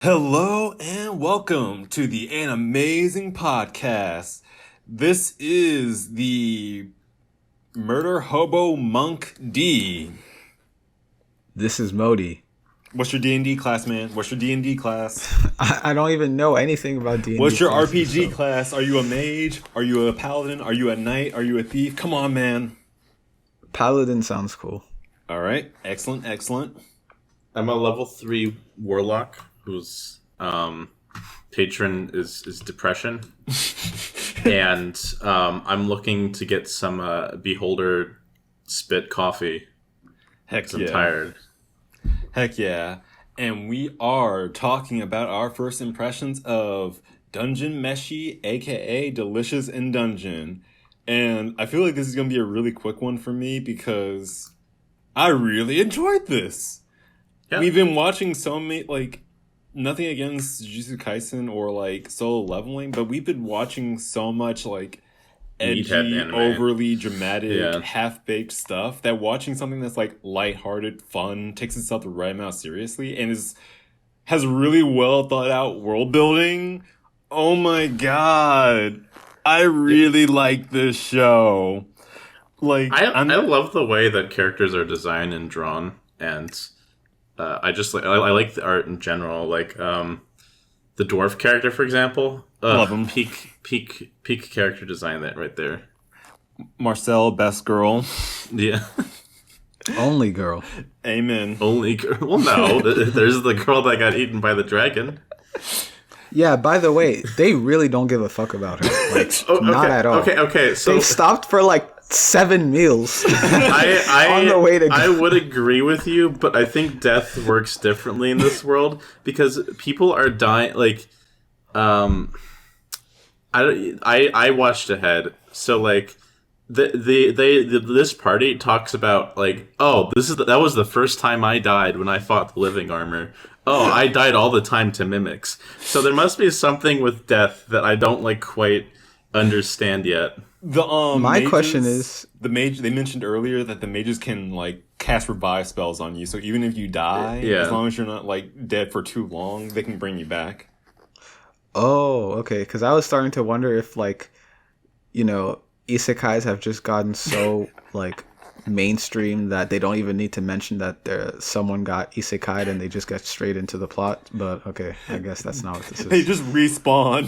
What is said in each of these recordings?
Hello and welcome to the An Amazing Podcast. This is the Murder Hobo Monk D. This is Modi. What's your D&D class, man? What's your D&D class? I don't even know anything about D&D. What's your classes, RPG so. class? Are you a mage? Are you a paladin? Are you a knight? Are you a thief? Come on, man. Paladin sounds cool. All right. Excellent, excellent. I'm a level 3 warlock whose patron is depression. And I'm looking to get some Beholder spit coffee. Heck 'Cause I'm yeah. tired. Heck yeah. And we are talking about our first impressions of Dungeon Meshi, aka Delicious in Dungeon. And I feel like this is going to be a really quick one for me because I really enjoyed this. Yeah. We've been watching so many, like, nothing against Jujutsu Kaisen or, like, Solo Leveling, but we've been watching so much, like, edgy, Meathead anime. overly dramatic, Yeah. half-baked stuff that watching something that's like lighthearted, fun, takes itself the right amount seriously, and has really well thought out world building. Oh my god, I really like this show. Like I love the way that characters are designed and drawn, and I like the art in general. Like the dwarf character, for example. Love him. Peak character design that right there. Marcel, best girl. Yeah. Only girl. Amen. Only girl. Well, no. There's the girl that got eaten by the dragon. Yeah, by the way, they really don't give a fuck about her. Like, not at all. Okay. So They stopped for like 7 meals. I On the way to I would agree with you, but I think death works differently in this world because people are dying. Like, I watched ahead, so like this party talks about like, oh, that was the first time I died when I fought the living armor. Oh, I died all the time to mimics. So there must be something with death that I don't like quite understand yet. The My mages, question is- the mage. They mentioned earlier that the mages can like cast revive spells on you. So even if you die, Yeah. as long as you're not like dead for too long, they can bring you back. Oh, okay. Because I was starting to wonder if, like, isekais have just gotten so, like, mainstream that they don't even need to mention that someone got isekai'd and they just get straight into the plot. But, okay, I guess that's not what this They is. just respawn.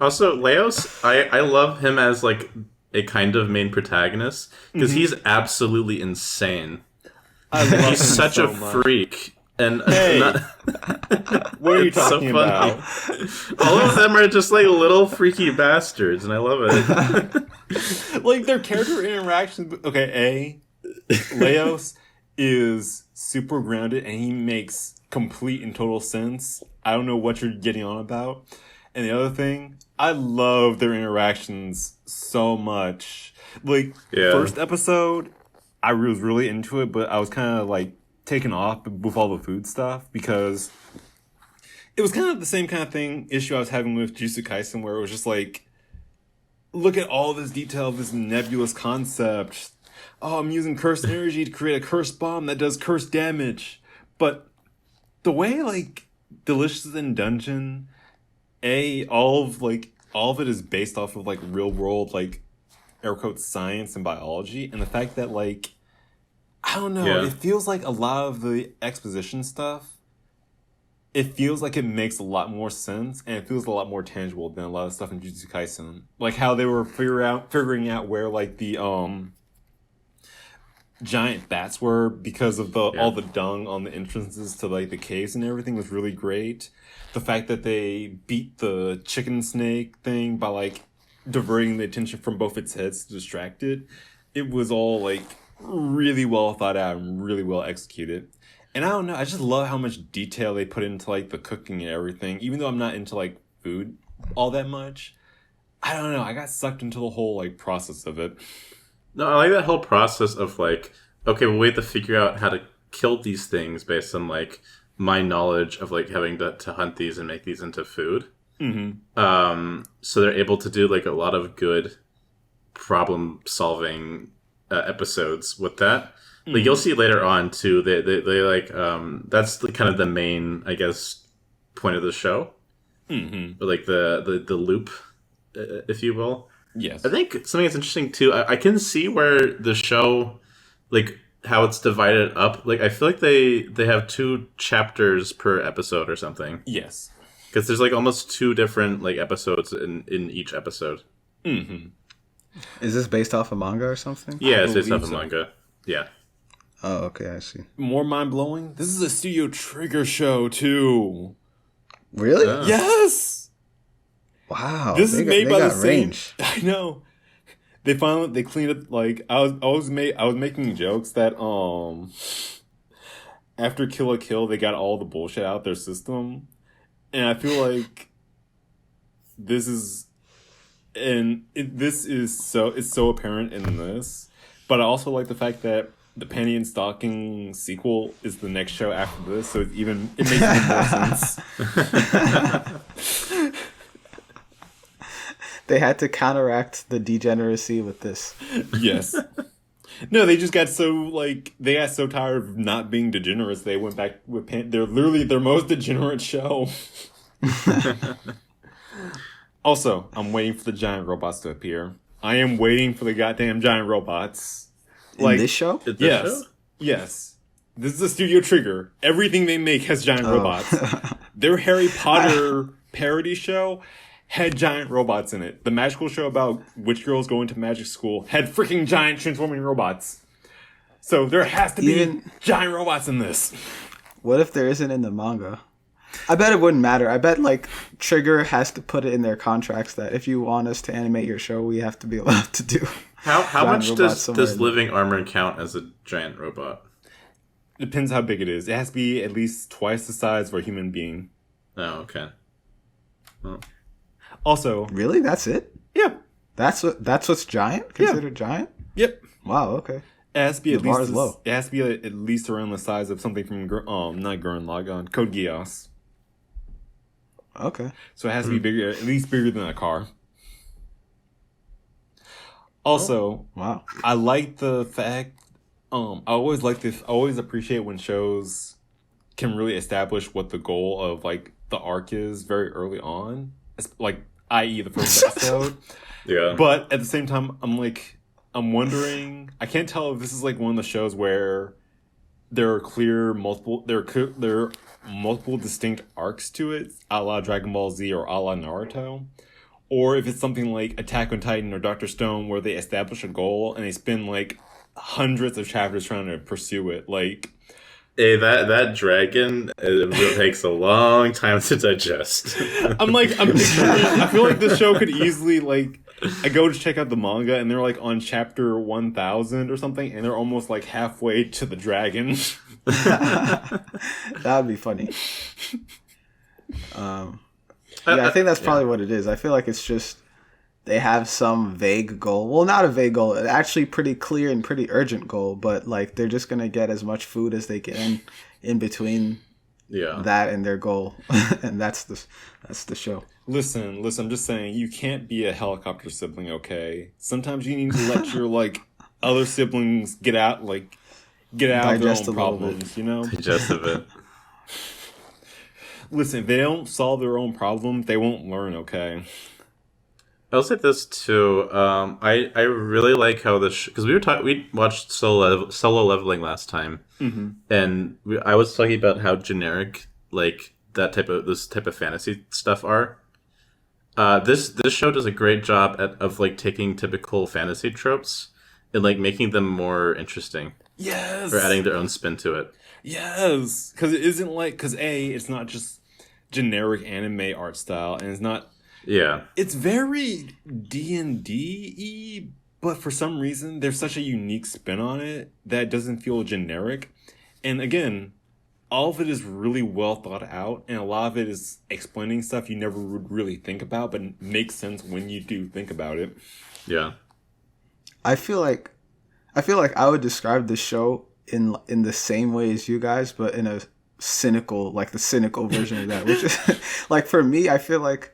Also, Leos, I love him as like a kind of main protagonist because he's absolutely insane. I love him He's such so a much. freak, and Hey. What are you It's so talking funny. about? all of them are just like little freaky bastards, and I love it. Like their character interactions. Okay, Leos is super grounded and he makes complete and total sense. I don't know what you're getting on about. And the other thing, I love their interactions so much. Like, Yeah. first episode, I was really into it, but I was kind of like taken off with all the food stuff because it was kind of the same kind of issue I was having with Jujutsu Kaisen, where it was just like, look at all this detail of this nebulous concept. Oh, I'm using cursed energy to create a cursed bomb that does cursed damage. But the way, like, Delicious in Dungeon, all of it is based off of, like, real world, like, air quotes, science and biology. And the fact that, like, I don't know, Yeah. it feels like a lot of the exposition stuff, it feels like it makes a lot more sense and it feels a lot more tangible than a lot of stuff in Jujutsu Kaisen. Like how they were figuring out where like the giant bats were because of all the dung on the entrances to like the caves and everything was really great. The fact that they beat the chicken snake thing by like diverting the attention from both its heads to distract it was all like really well thought out and really well executed. And I don't know, I just love how much detail they put into like the cooking and everything. Even though I'm not into like food all that much, I don't know, I got sucked into the whole like process of it. No, I like that whole process of like, okay, well, we have to figure out how to kill these things based on like my knowledge of like having to hunt these and make these into food. So they're able to do like a lot of good problem solving episodes with that. Like you'll see later on too. They like that's the kind of the main, I guess, point of the show. Or like the loop, if you will. Yes. I think something that's interesting too. I can see where the show, like how it's divided up. Like I feel like they have 2 chapters per episode or something. Yes. Because there's like almost 2 different like episodes in each episode. Is this based off a manga or something? Yeah, it's based off believe a so. manga. Yeah. Oh, okay, I see. More mind blowing. This is a Studio Trigger show too. Really? Yeah. Yes. Wow. This is made by the same. range. I know. They cleaned up. Like I was making jokes that after Kill la Kill they got all the bullshit out their system, and I feel like this is it's so apparent in this. But I also like the fact that the Panty and Stocking sequel is the next show after this, so it makes even more sense. They had to counteract the degeneracy with this. Yes. No, they just got they got so tired of not being degenerates, they went back with they're literally their most degenerate show. Also, I'm waiting for the giant robots to appear. I am waiting for the goddamn giant robots. In this show? Is this Yes. show? Yes. This is a Studio Trigger. Everything they make has giant robots. Their Harry Potter parody show had giant robots in it. The magical show about witch girls going to magic school had freaking giant transforming robots. So there has to be giant robots in this. What if there isn't in the manga? I bet it wouldn't matter. I bet like Trigger has to put it in their contracts that if you want us to animate your show, we have to be allowed to do. How giant much robots somewhere does in living armor count as a giant robot? Depends how big it is. It has to be at least twice the size of a human being. Oh, okay. Well, Also, Really? That's it? yeah. That's what's giant? Considered giant? Yep. Wow, okay. It has to be The bar is low. It has to be at least around the size of something from not Gurren Lagann, Code Geass. Okay. So it has to be bigger, at least bigger than a car. Also, Wow. I like the fact. I always like this. I always appreciate when shows can really establish what the goal of like the arc is very early on, like i.e. the first episode. yeah. But at the same time, I'm wondering. I can't tell if this is like one of the shows where there are multiple distinct arcs to it, a la Dragon Ball Z or a la Naruto, or if it's something like Attack on Titan or Dr. Stone, where they establish a goal and they spend like hundreds of chapters trying to pursue it. Like, Hey, that dragon it takes a long time to digest. I'm picturing. I feel like this show could easily like. I go to check out the manga and they're like on chapter 1000 or something, and they're almost like halfway to the dragon. That would be funny. I think that's probably what it is. I feel like it's just they have some vague goal. Well, not a vague goal. Actually, pretty clear and pretty urgent goal. But like they're just gonna get as much food as they can in between that and their goal, and that's the show. Listen. I'm just saying, you can't be a helicopter sibling, okay? Sometimes you need to let your like other siblings get out of their Digest own a little problems. You know. Digest of it. Listen, if they don't solve their own problems, they won't learn, okay? I'll say this too. I really like how this because we watched Solo Leveling last time, and I was talking about how generic like this type of fantasy stuff are. This show does a great job of like taking typical fantasy tropes and like making them more interesting. Yes. Or adding their own spin to it. Yes, because it isn't like it's not just generic anime art style, and it's not. Yeah. It's very D&D-y, but for some reason, there's such a unique spin on it that it doesn't feel generic. And again, all of it is really well thought out, and a lot of it is explaining stuff you never would really think about, but makes sense when you do think about it. Yeah. I feel like I would describe the show in the same way as you guys, but in a cynical, like the cynical version of that, which is like for me, I feel like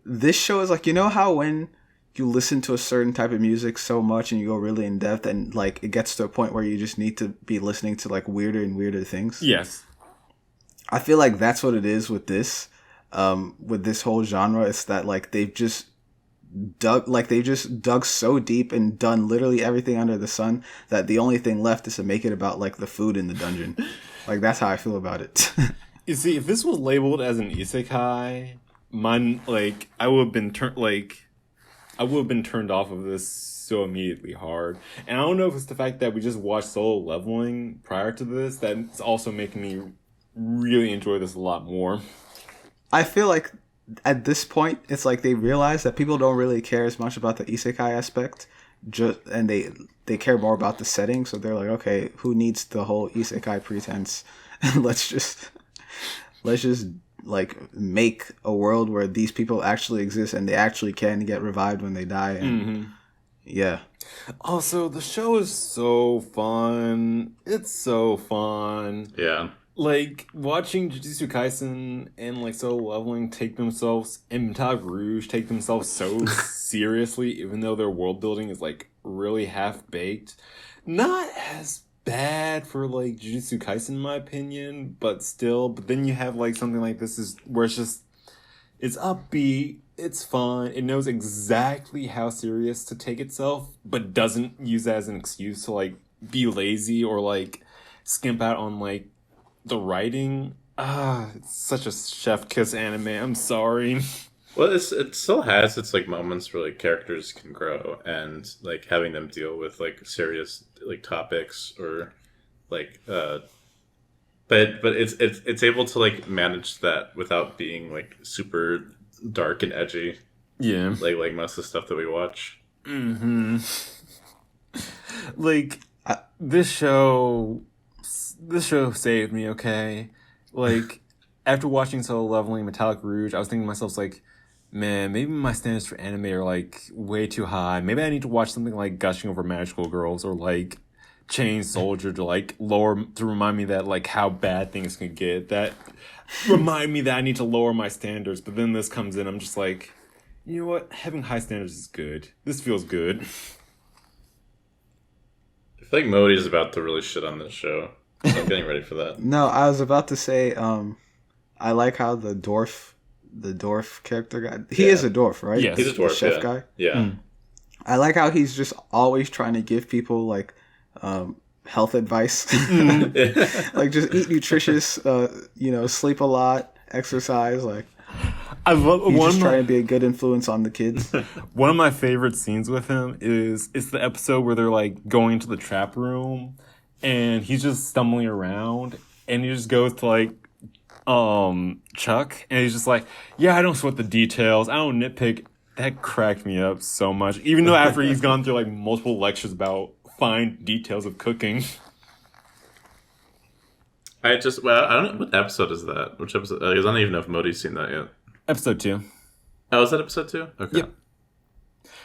this show is like, you know how when you listen to a certain type of music so much and you go really in depth, and like it gets to a point where you just need to be listening to like weirder and weirder things. Yes. I feel like that's what it is with this whole genre. It's that like they've just dug so deep and done literally everything under the sun that the only thing left is to make it about like the food in the dungeon. Like that's how I feel about it. You see, if this was labeled as an isekai, mine like I would have been turned off of this so immediately hard. And I don't know if it's the fact that we just watched Solo Leveling prior to this that's also making me really enjoy this a lot more. I feel like at this point, it's like they realize that people don't really care as much about the isekai aspect, and they care more about the setting. So they're like, okay, who needs the whole isekai pretense? let's just like make a world where these people actually exist and they actually can get revived when they die. And yeah. Also, the show is so fun. It's so fun. Yeah. Like, watching Jujutsu Kaisen and, like, Solo Leveling take themselves, and Metallic Rouge take themselves so seriously, even though their world building is, like, really half-baked. Not as bad for, like, Jujutsu Kaisen, in my opinion, but still. But then you have, like, something like this where it's just, it's upbeat, it's fun, it knows exactly how serious to take itself, but doesn't use that as an excuse to, like, be lazy or, like, skimp out on, like, the writing. It's such a chef kiss anime. I'm sorry. Well, it still has its like moments where like characters can grow and like having them deal with like serious like topics or like but it's able to like manage that without being like super dark and edgy. Yeah. Like most of the stuff that we watch. Like this show saved me, okay? Like, after watching Solo Leveling, Metallic Rouge, I was thinking to myself, like, man, maybe my standards for anime are, like, way too high. Maybe I need to watch something like Gushing Over Magical Girls or, like, Chain Soldier to, like, to remind me that, like, how bad things can get. That remind me that I need to lower my standards. But then this comes in, I'm just like, you know what? Having high standards is good. This feels good. I feel like Modi is about to really shit on this show. So I'm getting ready for that. No, I was about to say, I like how the dwarf character guy. He is a dwarf, right? Yes. He's a dwarf, the chef guy. Yeah. I like how he's just always trying to give people like health advice, like just eat nutritious, sleep a lot, exercise. Like I love he's just trying to be a good influence on the kids. One of my favorite scenes with him is it's the episode where they're like going into the trap room. And he's just stumbling around, and he just goes to, like, Chuck, and he's just like, yeah, I don't sweat the details, I don't nitpick. That cracked me up so much, even though after he's gone through, like, multiple lectures about fine details of cooking. I don't know, what episode is that? Which episode? Because I don't even know if Modi's seen that yet. Episode 2. Oh, is that episode 2? Okay. Yep.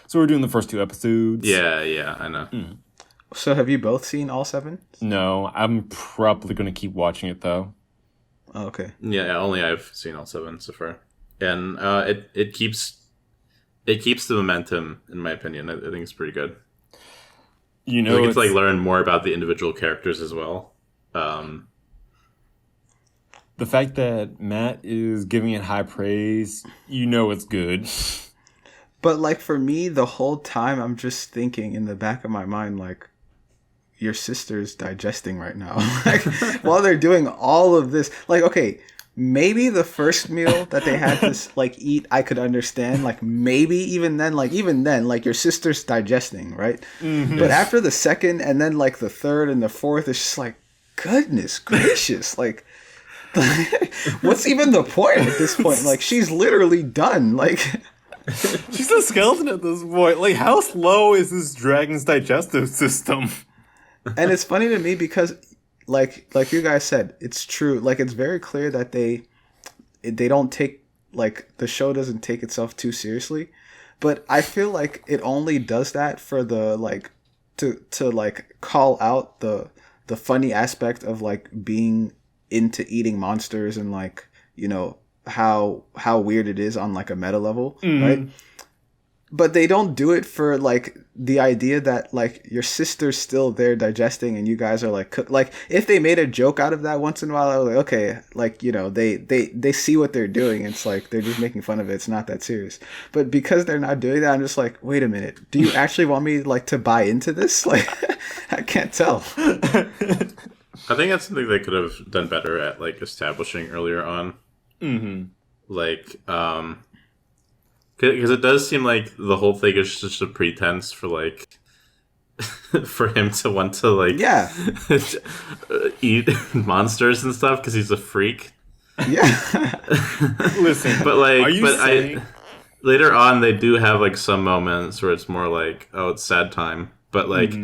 So we're doing the first 2 episodes. Yeah, I know. So have you both seen all 7? No, I'm probably going to keep watching it, though. Oh, okay. Yeah, only I've seen all 7 so far. And it keeps the momentum, in my opinion. I think it's pretty good. You know, we get to like learn more about the individual characters as well. The fact that Matt is giving it high praise, you know it's good. But like for me, the whole time I'm just thinking in the back of my mind, like, your sister's digesting right now. Like, while they're doing all of this. Like, okay, maybe the first meal that they had to like eat, I could understand. Like, maybe even then, like your sister's digesting, right? Mm-hmm. But after the second and then like the third and the fourth, it's just like, goodness gracious, like what's even the point at this point? Like, she's literally done. Like, she's a skeleton at this point. Like, how slow is this dragon's digestive system? And it's funny to me because, like you guys said, it's true. Like, it's very clear that they don't take, like, the show doesn't take itself too seriously. But I feel like it only does that for the, like, to like call out the funny aspect of like being into eating monsters and like, you know, how weird it is on like a meta level, right? But they don't do it for like the idea that like your sister's still there digesting and you guys are like like if they made a joke out of that once in a while, I was like, okay, like, you know, they see what they're doing. It's like they're just making fun of it. It's not that serious. But because they're not doing that, I'm just like, wait a minute, do you actually want me like to buy into this? Like, I can't tell. I think that's something they could have done better at, like establishing earlier on. Mm-hmm. Like, because it does seem like the whole thing is just a pretense for like for him to want to like eat monsters and stuff because he's a freak. Yeah. Listen, but like, are you saying... later on they do have like some moments where it's more like, oh, it's sad time. But like,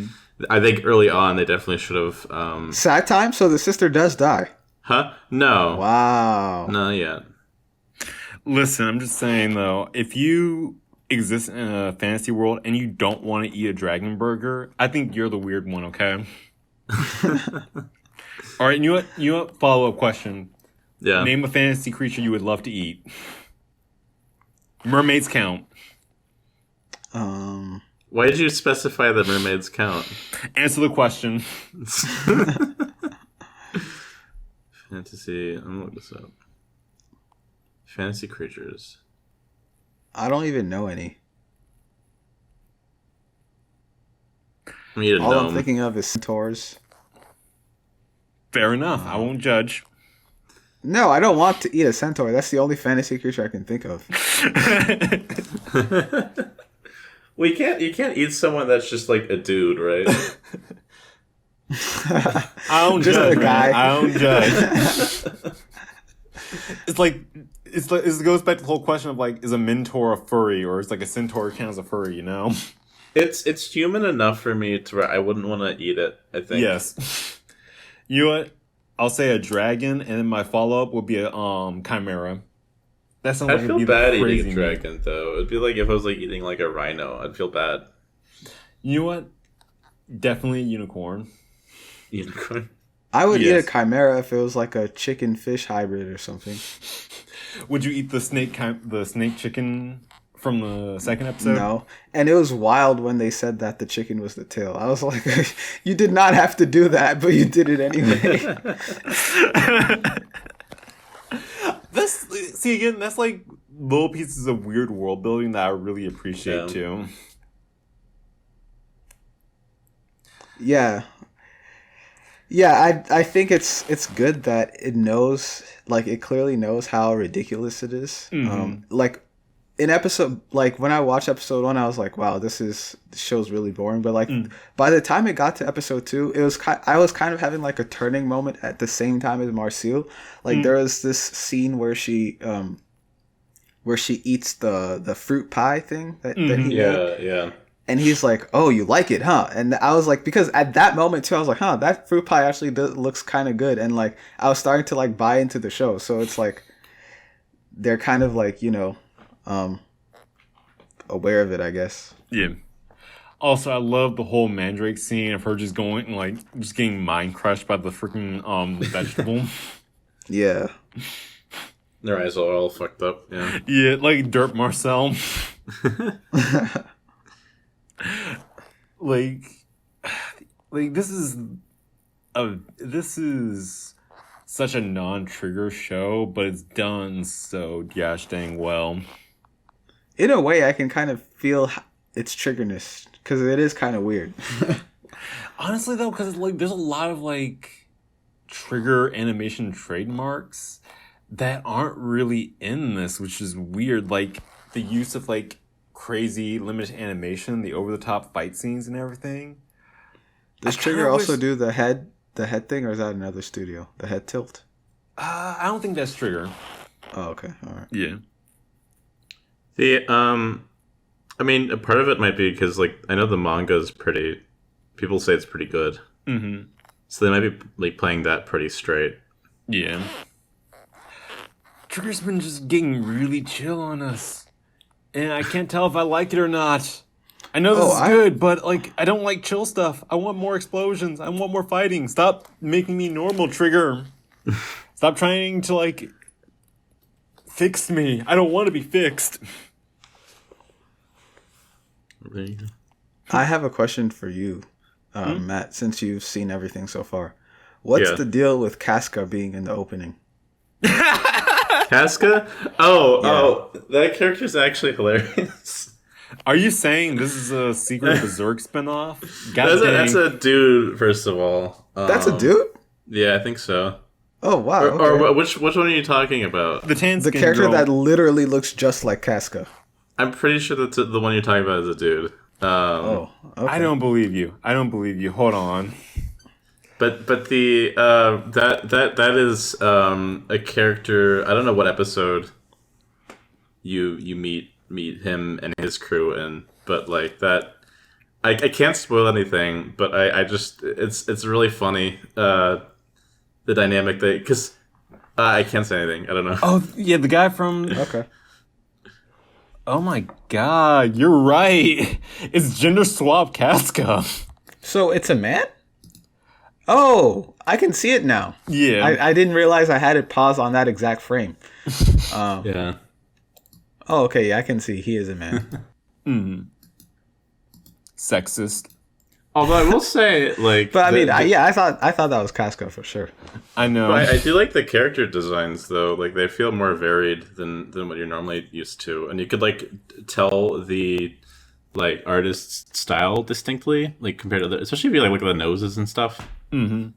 I think early on they definitely should have sad time. So the sister does die. Huh? No. Wow. Not yet. Listen, I'm just saying though, if you exist in a fantasy world and you don't want to eat a dragon burger, I think you're the weird one, okay? All right, you know what? Follow-up question. Yeah. Name a fantasy creature you would love to eat. Mermaids count. Why did you specify that mermaids count? Answer the question. Fantasy. I'm gonna look this up. Fantasy creatures. I don't even know any. All I'm thinking of is centaurs. Fair enough. I won't judge. No, I don't want to eat a centaur. That's the only fantasy creature I can think of. Well, you can't eat someone that's just like a dude, right? I don't Just judge, a guy. man. I don't judge. It goes back to the whole question of like, is a mentor a furry or is like a centaur count as a furry? You know, it's human enough for me to where I wouldn't want to eat it. I think. Yes. You know what? I'll say a dragon, and then my follow up would be a chimera. That sounds like I'd feel it'd be bad crazy eating a dragon, though. It'd be like if I was like eating like a rhino. I'd feel bad. You know what? Definitely unicorn. Unicorn. I would eat a chimera if it was like a chicken fish hybrid or something. Would you eat the snake chicken from the second episode? No. And it was wild when they said that the chicken was the tail. I was like, you did not have to do that, but you did it anyway. That's like little pieces of weird world building that I really appreciate too. Yeah. Yeah, I think it's good that it knows, like, it clearly knows how ridiculous it is. Like, in episode, like, when I watched episode 1, I was like, wow, this show's really boring. But, like, by the time it got to episode 2, I was kind of having, like, a turning moment at the same time as Marcel. Like, there was this scene where she eats the fruit pie thing that he made. Yeah. And he's like, oh, you like it, huh? And I was like, because at that moment, too, I was like, huh, that fruit pie actually looks kind of good. And, like, I was starting to, like, buy into the show. So it's like, they're kind of, like, you know, aware of it, I guess. Yeah. Also, I love the whole Mandrake scene of her just going, like, just getting mind crushed by the freaking vegetable. Yeah. Their eyes are all fucked up, yeah. Yeah, like Dirt Marcel. like this is such a non-trigger show, but it's done so gosh dang well. In a way, I can kind of feel its triggerness because it is kind of weird. Honestly, though, because like there's a lot of like trigger animation trademarks that aren't really in this, which is weird. Like the use of like crazy limited animation, the over-the-top fight scenes and everything. Does Trigger also do the head thing, or is that another studio? The head tilt? I don't think that's Trigger. Oh, okay. All right. Yeah. I mean, a part of it might be because, like, I know the manga is pretty... People say it's pretty good. Mm-hmm. So they might be, like, playing that pretty straight. Yeah. Trigger's been just getting really chill on us. And I can't tell if I like it or not. I know this is good, but like I don't like chill stuff. I want more explosions. I want more fighting. Stop making me normal, Trigger. Stop trying to like fix me. I don't want to be fixed. There you go. I have a question for you, Matt, since you've seen everything so far. What's the deal with Casca being in the opening? Casca? Oh, that character's actually hilarious. Are you saying this is a secret Berserk spinoff? That's a dude, first of all. That's a dude? Yeah, I think so. Oh, wow. Or which one are you talking about? The tan the character girl. that literally looks just like Casca. I'm pretty sure that the one you're talking about is a dude. Okay. I don't believe you. Hold on. But the that is a character. I don't know what episode you meet him and his crew in, but like that, I can't spoil anything. But I just it's really funny the dynamic because I can't say anything. I don't know. Oh yeah, the guy from. Okay. Oh my god, you're right. It's gender swap Casca. So it's a man? Oh, I can see it now. Yeah. I didn't realize I had it paused on that exact frame. Yeah. Oh, okay. Yeah, I can see he is a man. Sexist. Although I will say, like, But I mean, I thought that was Casca for sure. I know. But I do like the character designs though. Like they feel more varied than what you're normally used to, and you could like tell the like artist's style distinctly, like compared to the, especially if you like look at the noses and stuff. Mm-hmm.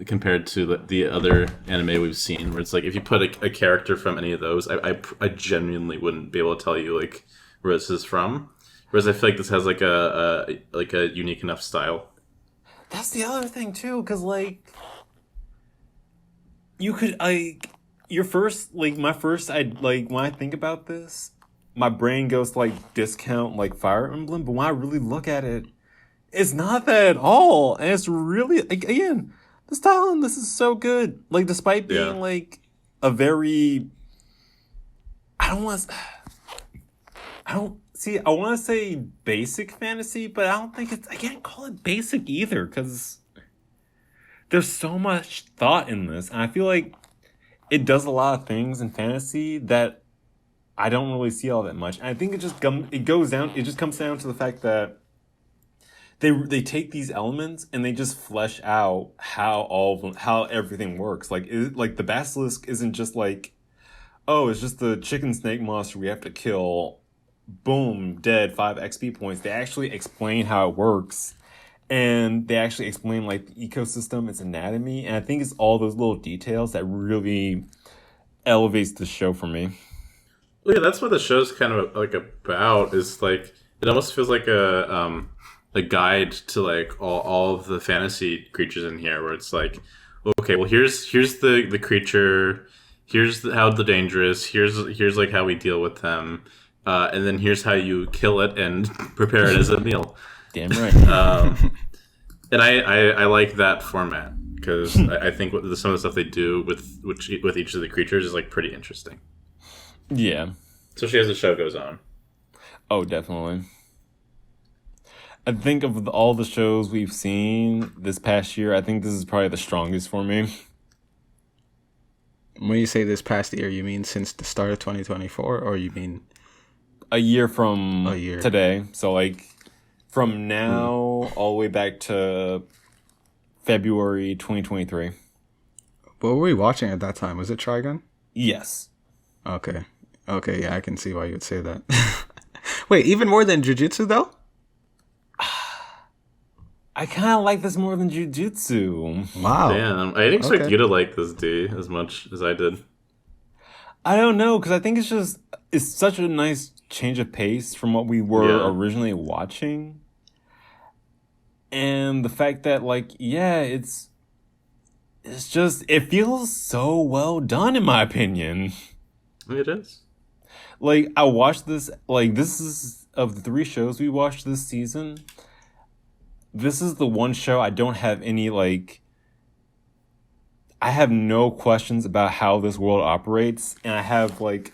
Compared to the other anime we've seen, where it's like if you put a character from any of those, I genuinely wouldn't be able to tell you like where this is from. Whereas I feel like this has like a unique enough style. That's the other thing too, because like you could like your first like my first I like when I think about this, my brain goes to like discount like Fire Emblem, but when I really look at it, it's not that at all, and it's really like, again, the style in this is so good. Like despite being like a very, I want to say basic fantasy, but I don't think I can't call it basic either, because there's so much thought in this. And I feel like it does a lot of things in fantasy that I don't really see all that much. And I think it just comes down to the fact that they take these elements and they just flesh out how everything works. Like the basilisk isn't just like, oh, it's just the chicken snake monster we have to kill. Boom, dead, 5 XP points. They actually explain how it works, and they actually explain like the ecosystem, its anatomy, and I think it's all those little details that really elevates the show for me. Well, yeah, that's what the show's kind of like about. Is like it almost feels like a guide to like all of the fantasy creatures in here, where it's like, okay, well here's the creature, here's how the dangerous, here's like how we deal with them. And then here's how you kill it and prepare it as a meal. Damn right. And I like that format because I think some of the stuff they do with each of the creatures is like pretty interesting. Yeah. Especially as the show goes on. Oh, definitely. I think of all the shows we've seen this past year, I think this is probably the strongest for me. When you say this past year, you mean since the start of 2024, or you mean a year from year. Today? So like from now all the way back to February 2023. What were we watching at that time? Was it Trigun? Yes. Okay, yeah, I can see why you would say that. Wait, even more than Jujutsu though? I kind of like this more than Jujutsu. Wow. Damn, I didn't expect you to like this, D, as much as I did. I don't know, because I think it's such a nice change of pace from what we were originally watching. And the fact that, like, yeah, it's just, it feels so well done, in my opinion. It is. Like, I watched this, like, this is, of the 3 shows we watched this season, this is the one show I don't have any, like, I have no questions about how this world operates, and I have like,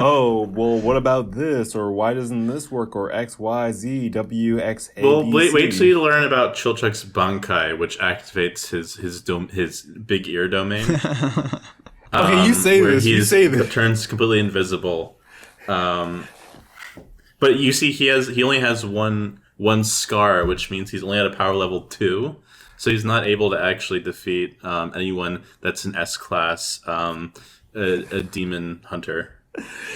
oh, well, what about this, or why doesn't this work, or X, Y, Z, W, X, A, Well, B, C. wait till you learn about Chilchuk's Bankai, which activates his big ear domain. Okay, you say where this. You say this. Turns completely invisible. But you see, he only has one scar, which means he's only at a power level 2. So he's not able to actually defeat anyone that's an S class, a demon hunter.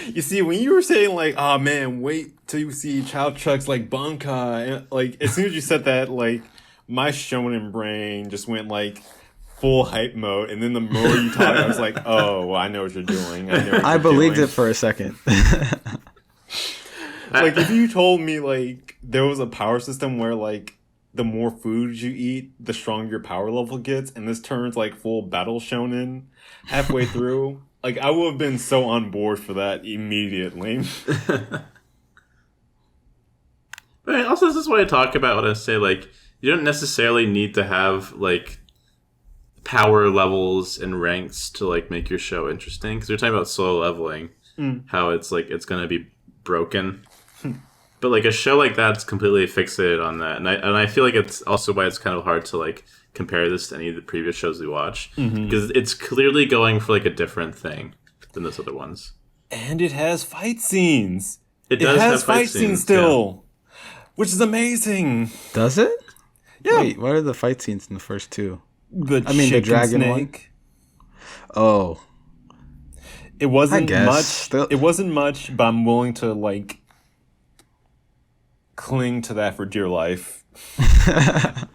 You see, when you were saying like, "Oh man, wait till you see Child Chuck's like Bankai," and, like as soon as you said that, like my shonen brain just went like full hype mode, and then the more you talk, I was like, "Oh, I know what you're doing." I believed it for a second. Like if you told me like there was a power system where like the more food you eat, the stronger your power level gets, and this turns like full battle shonen halfway through. Like, I would have been so on board for that immediately. But also, this is what I talk about when I say, like, you don't necessarily need to have, like, power levels and ranks to, like, make your show interesting. Because we're talking about solo leveling, how it's, like, it's going to be broken. But, like, a show like that's completely fixated on that. And I feel like it's also why it's kind of hard to, like, compare this to any of the previous shows we watched, because it's clearly going for like a different thing than those other ones. And it has fight scenes. It does has have fight scenes still, which is amazing. Does it? Yeah. Wait, what are the fight scenes in the first two? The dragon snake. One. Oh, it wasn't much. Still... It wasn't much, but I'm willing to like cling to that for dear life.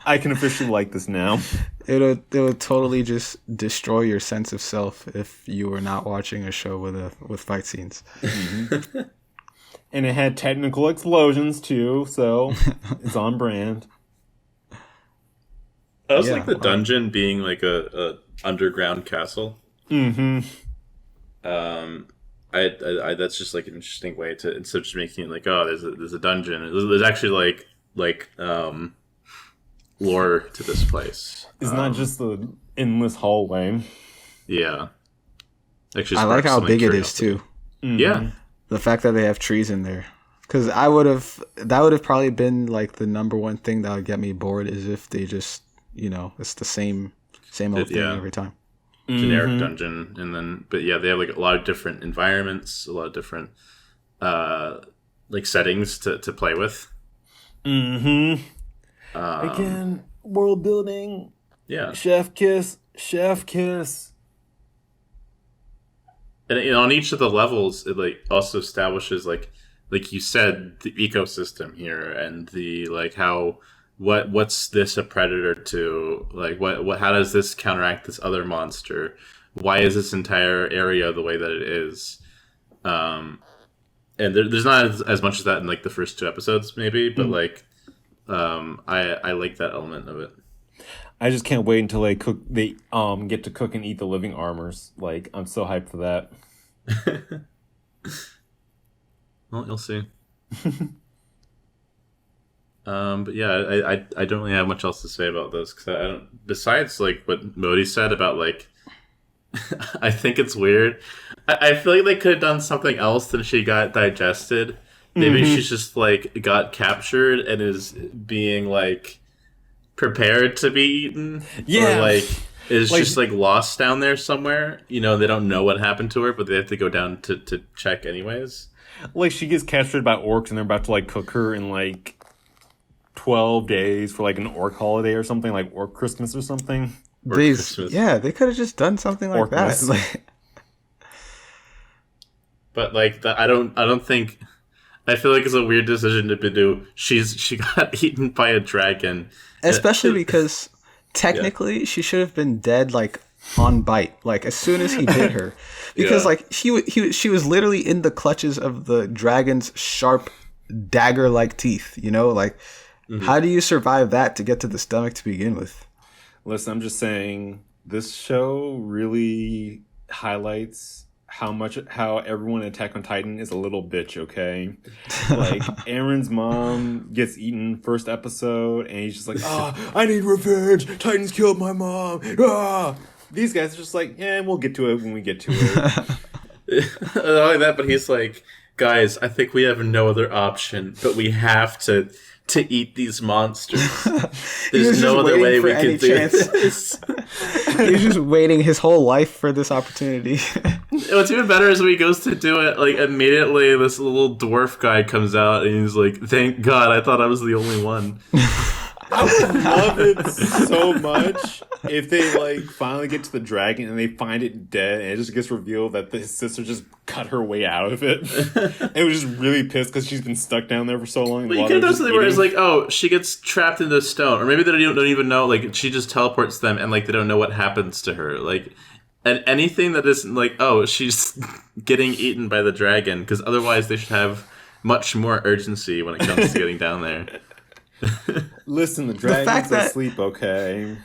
I can officially like this now. It would totally just destroy your sense of self if you were not watching a show with fight scenes. Mm-hmm. And it had technical explosions too, so it's on brand. I also like the dungeon being like a underground castle. Mm-hmm. I that's just like an interesting way to, instead of just making it like, oh, there's a dungeon. There's actually like lore to this place. It's not just the endless hallway. Yeah. Actually, I like how big it is too. Mm-hmm. Yeah. The fact that they have trees in there. Because that would have probably been like the number one thing that would get me bored, is if they just, it's the same old thing every time. Generic dungeon, and then, but yeah, they have like a lot of different environments, a lot of different like settings to play with. Mm-hmm. Again, world building. Yeah. Chef kiss. And on each of the levels, it like also establishes like you said, the ecosystem here, and the like how what's this a predator to, like what how does this counteract this other monster? Why is this entire area the way that it is? And there's not as much of that in like the first 2 episodes maybe, but like I like that element of it. I just can't wait until they get to cook and eat the living armors. Like, I'm so hyped for that. Well, you'll see. But yeah, I don't really have much else to say about this, because I don't. Besides like what Modi said about like, I think it's weird. I feel like they could have done something else than she got digested. Maybe she's just like got captured and is being like prepared to be eaten. Yeah. Or like is just like lost down there somewhere. They don't know what happened to her, but they have to go down to check anyways. Like, she gets captured by orcs and they're about to like cook her in like 12 days for like an orc holiday or something, like Orc Christmas or something. They could have just done something like Orcmas. that. Like, but like I don't think. I feel like it's a weird decision to do. She got eaten by a dragon, especially because technically she should have been dead like on bite, like as soon as he bit her, because like she was literally in the clutches of the dragon's sharp dagger-like teeth. Like how do you survive that to get to the stomach to begin with? Listen, I'm just saying, this show really highlights how everyone in Attack on Titan is a little bitch, okay? Like, Aaron's mom gets eaten first episode, and he's just like, I need revenge! Titans killed my mom! Ah! These guys are just like, yeah, we'll get to it when we get to it. Not only that, but he's like, guys, I think we have no other option, but we have to to eat these monsters. He was There's no just other waiting way for we any can do chance. this. He was just waiting his whole life for this opportunity. What's even better is when he goes to do it, like immediately this little dwarf guy comes out and he's like, "Thank God, I thought I was the only one." I would love it so much if they like finally get to the dragon and they find it dead, and it just gets revealed that his sister just cut her way out of it. It was just really pissed because she's been stuck down there for so long. But you could have done something where it's like, oh, she gets trapped in the stone, or maybe they don't even know. Like she just teleports them, and like they don't know what happens to her. Like, and anything that isn't like, oh, she's getting eaten by the dragon, because otherwise they should have much more urgency when it comes to getting down there. Listen, the dragon's asleep, okay?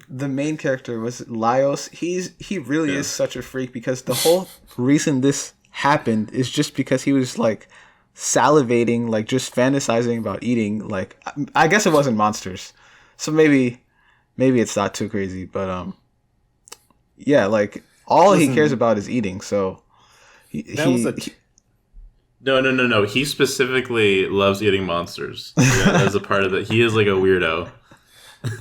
The main character was Laios. He really is such a freak, because the whole reason this happened is just because he was like salivating, like just fantasizing about eating. Like, I guess it wasn't monsters, so maybe it's not too crazy. But yeah, like all he cares about is eating. So No. He specifically loves eating monsters as a part of it. He is like a weirdo.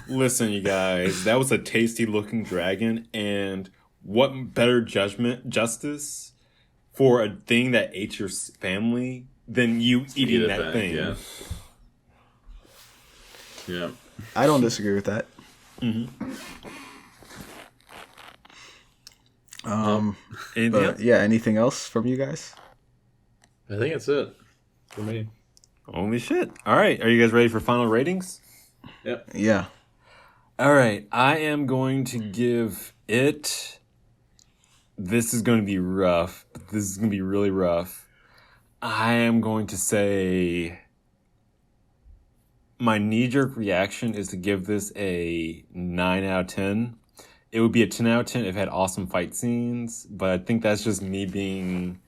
Listen, you guys, that was a tasty looking dragon, and what better justice for a thing that ate your family than you eating that thing? Yeah. I don't disagree with that. Mm-hmm. Anything else from you guys? I think that's it for me. Holy shit. All right. Are you guys ready for final ratings? Yep. Yeah. All right. I am going to give it... This is going to be rough. This is going to be really rough. I am going to say... My knee-jerk reaction is to give this a 9 out of 10. It would be a 10 out of 10 if it had awesome fight scenes, but I think that's just me being...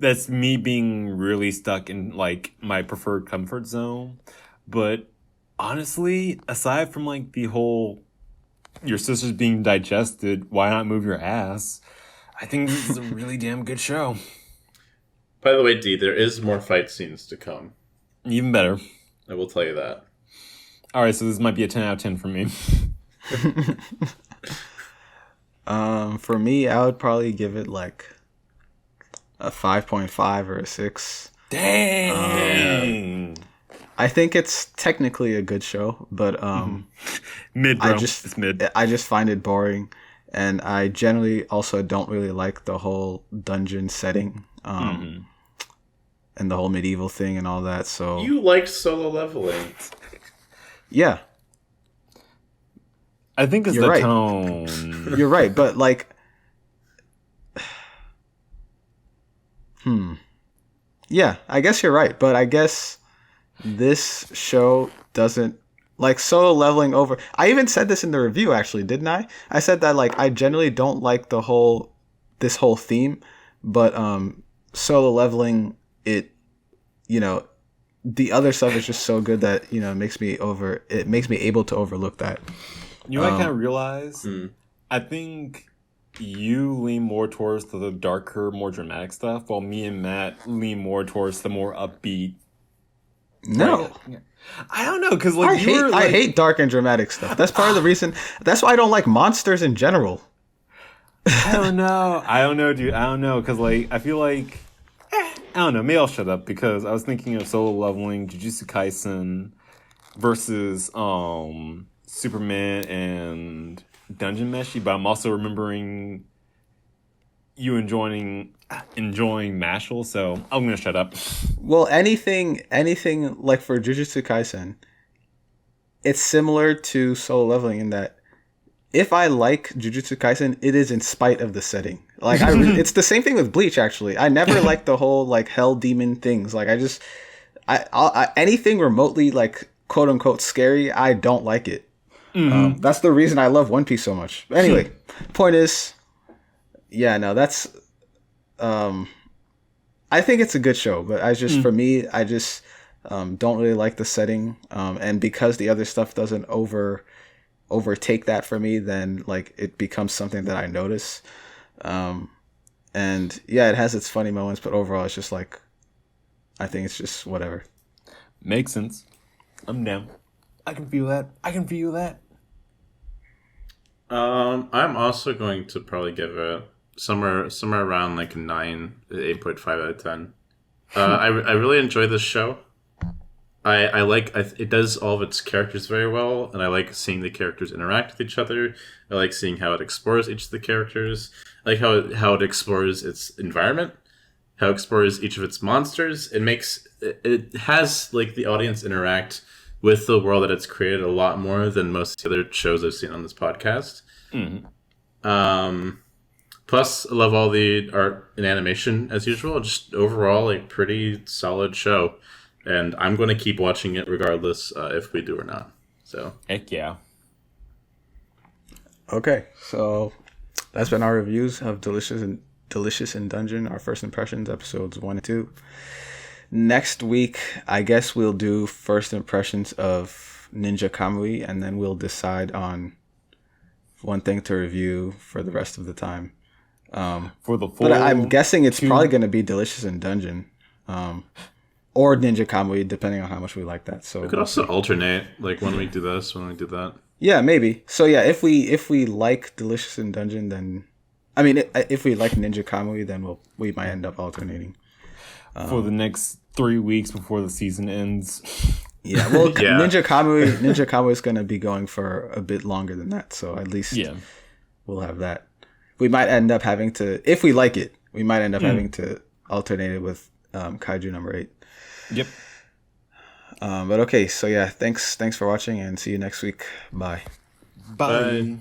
That's me being really stuck in like my preferred comfort zone. But honestly, aside from like the whole your sister's being digested, why not move your ass? I think this is a really damn good show. By the way, D, there is more fight scenes to come. Even better. I will tell you that. All right, so this might be a 10 out of 10 for me. For me, I would probably give it like a 5.5 or a 6. Dang. I think it's technically a good show, but mid, bro. It's mid. I just find it boring, and I generally also don't really like the whole dungeon setting, and the whole medieval thing and all that. So you liked Solo Leveling? Yeah, I think it's the tone. You're right, but like. Yeah, I guess you're right, but I guess this show doesn't like Solo Leveling over. I even said this in the review, actually, didn't I? I said that like I generally don't like this whole theme, but Solo Leveling, the other stuff is just so good that it makes me able to overlook that. You know, I kind of realize. I think you lean more towards the darker, more dramatic stuff, while me and Matt lean more towards the more upbeat. No, I don't know, because like I hate dark and dramatic stuff. That's part of the reason. That's why I don't like monsters in general. I don't know, dude. I don't know, because like I feel like I don't know. Maybe I'll shut up because I was thinking of Solo Leveling, Jujutsu Kaisen versus Superman and Dungeon Meshi, but I'm also remembering you enjoying Mashal, so I'm gonna shut up. Well, anything like for Jujutsu Kaisen, it's similar to Solo Leveling in that if I like Jujutsu Kaisen, it is in spite of the setting. Like it's the same thing with Bleach. Actually, I never liked the whole like hell demon things. Like I anything remotely like quote unquote scary, I don't like it. That's the reason I love One Piece so much. But anyway, point is, that's. I think it's a good show, but for me, I just don't really like the setting, and because the other stuff doesn't overtake that for me, then like it becomes something that I notice. And yeah, it has its funny moments, but overall, it's just like I think it's just whatever. Makes sense. I'm down. I can feel that. I'm also going to probably give it somewhere around like a 9, 8.5 out of 10. I really enjoy this show. I like it does all of its characters very well, and I like seeing the characters interact with each other. I like seeing how it explores each of the characters. I like how it explores its environment, how it explores each of its monsters. It has like the audience interact with the world that it's created a lot more than most of the other shows I've seen on this podcast. Plus, I love all the art and animation as usual. Just overall, a pretty solid show. And I'm going to keep watching it regardless if we do or not. So Heck yeah. Okay, so that's been our reviews of Delicious in Dungeon, our first impressions, episodes 1 and 2. Next week, I guess we'll do first impressions of Ninja Kamui, and then we'll decide on one thing to review for the rest of the time. For the full but I'm guessing it's probably going to be Delicious in Dungeon. Or Ninja Kamui, depending on how much we like that. So we could also alternate, like when we do this, when we do that. Yeah, maybe. So yeah, if we like Delicious in Dungeon, then I mean, if we like Ninja Kamui, then we might end up alternating for the next 3 weeks before the season ends. Yeah, well, yeah. Ninja Kamui is going to be going for a bit longer than that, so at least we'll have that. We might end up having to, if we like it, we might end up having to alternate it with Kaiju number 8. Yep. But okay, so yeah, thanks for watching, and see you next week. Bye. Bye.